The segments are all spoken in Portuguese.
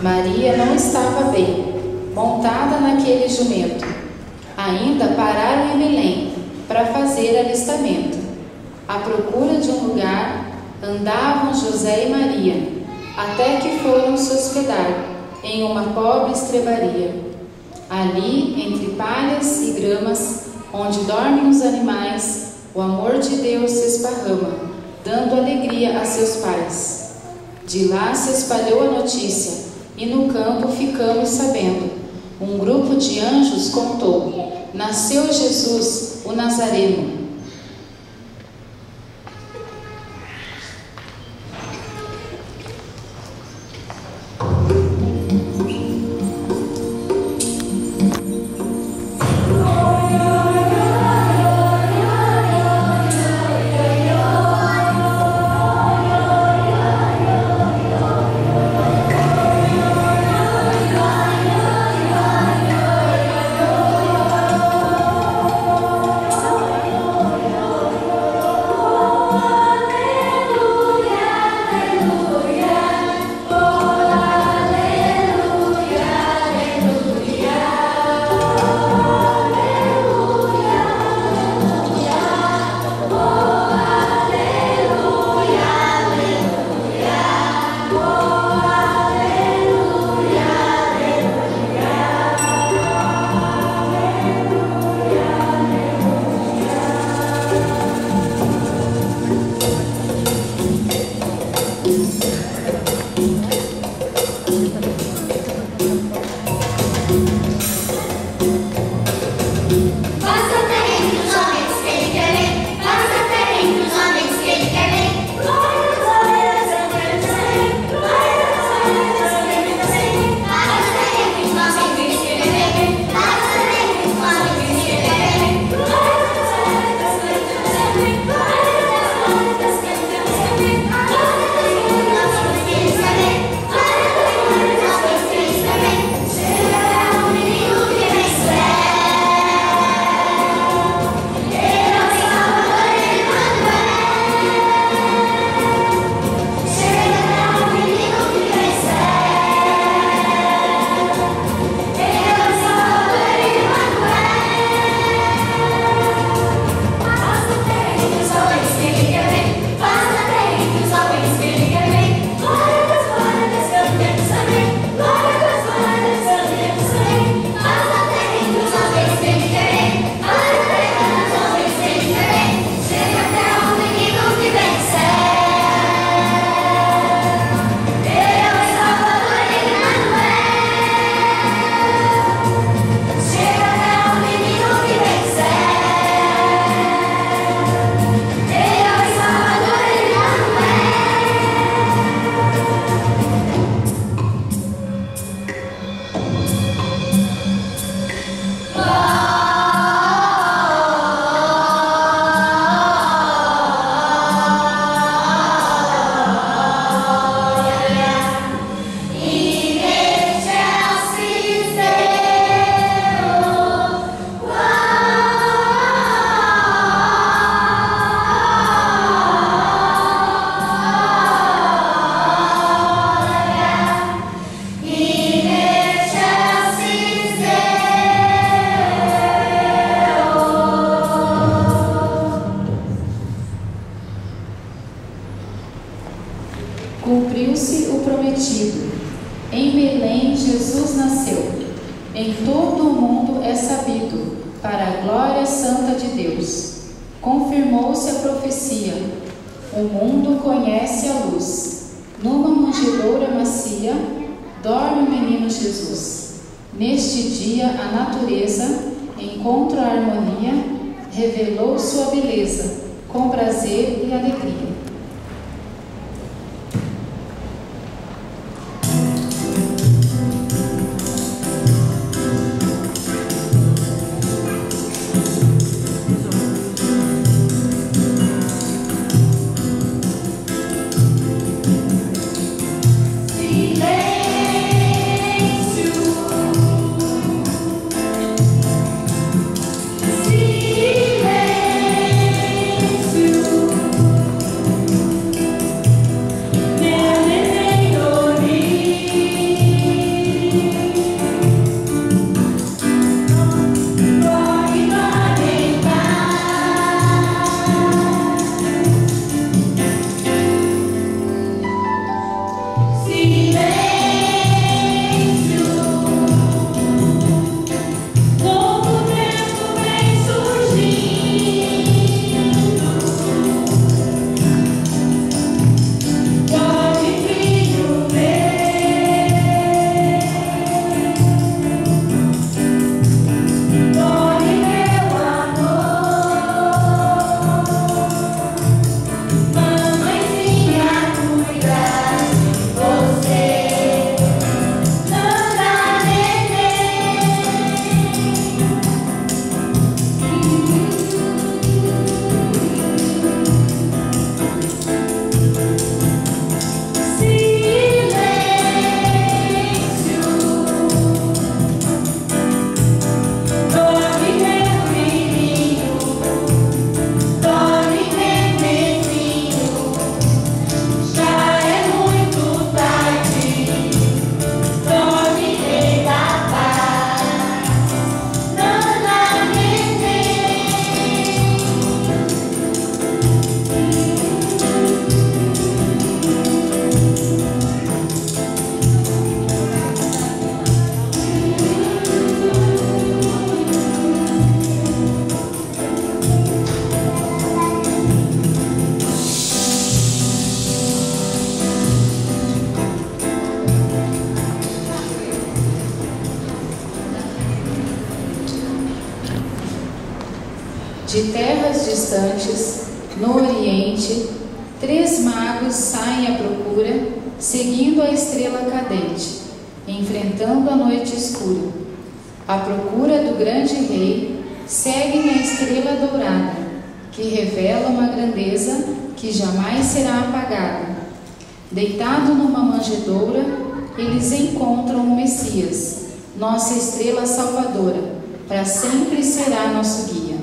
Maria não estava bem, montada naquele jumento. Ainda pararam em Belém para fazer alistamento. À procura de um lugar, andavam José e Maria, até que foram se hospedar em uma pobre estrebaria. Ali, entre palhas e gramas, onde dormem os animais, o amor de Deus se esparrama, dando alegria a seus pais. De lá se espalhou a notícia, e no campo ficamos sabendo. Um grupo de anjos contou: nasceu Jesus, o Nazareno. Cumpriu-se o prometido. Em Belém Jesus nasceu. Em todo o mundo é sabido, para a glória santa de Deus. Confirmou-se a profecia. O mundo conhece a luz. Numa manjedoura macia, dorme o menino Jesus. Neste dia a natureza, encontra a harmonia, revelou sua beleza, com prazer e alegria. De terras distantes, no Oriente, 3 magos saem à procura, seguindo a estrela cadente, enfrentando a noite escura. À procura do grande rei, seguem a estrela dourada, que revela uma grandeza que jamais será apagada. Deitado numa manjedoura, eles encontram o Messias, nossa estrela salvadora, para sempre será nosso guia.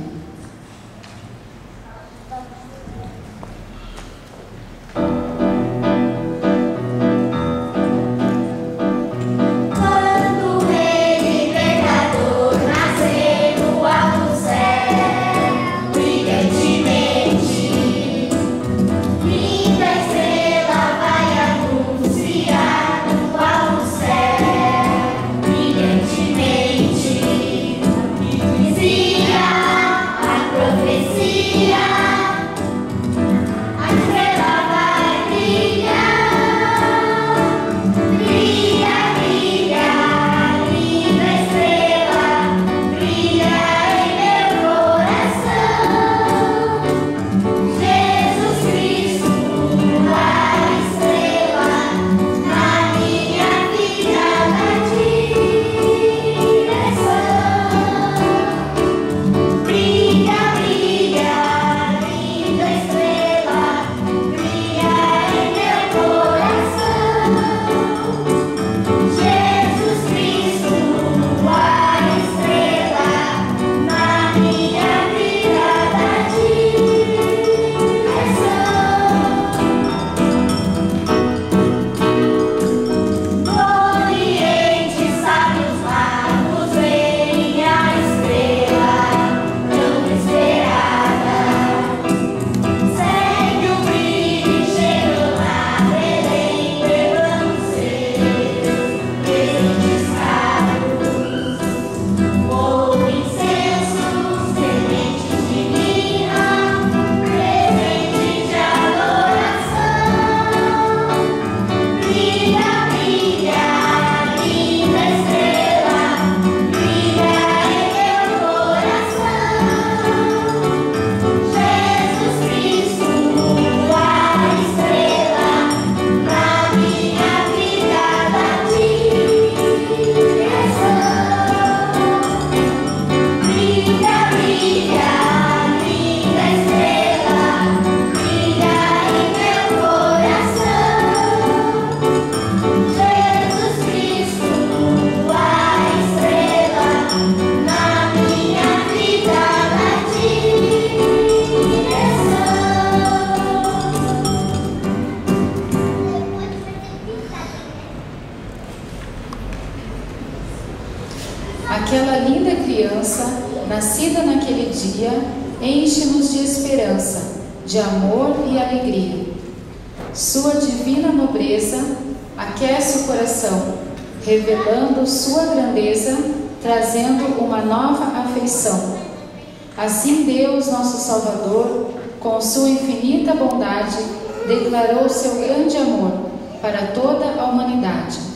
Aquela linda criança, nascida naquele dia, enche-nos de esperança, de amor e alegria. Sua divina nobreza aquece o coração, revelando sua grandeza, trazendo uma nova afeição. Assim Deus, nosso Salvador, com sua infinita bondade, declarou seu grande amor para toda a humanidade.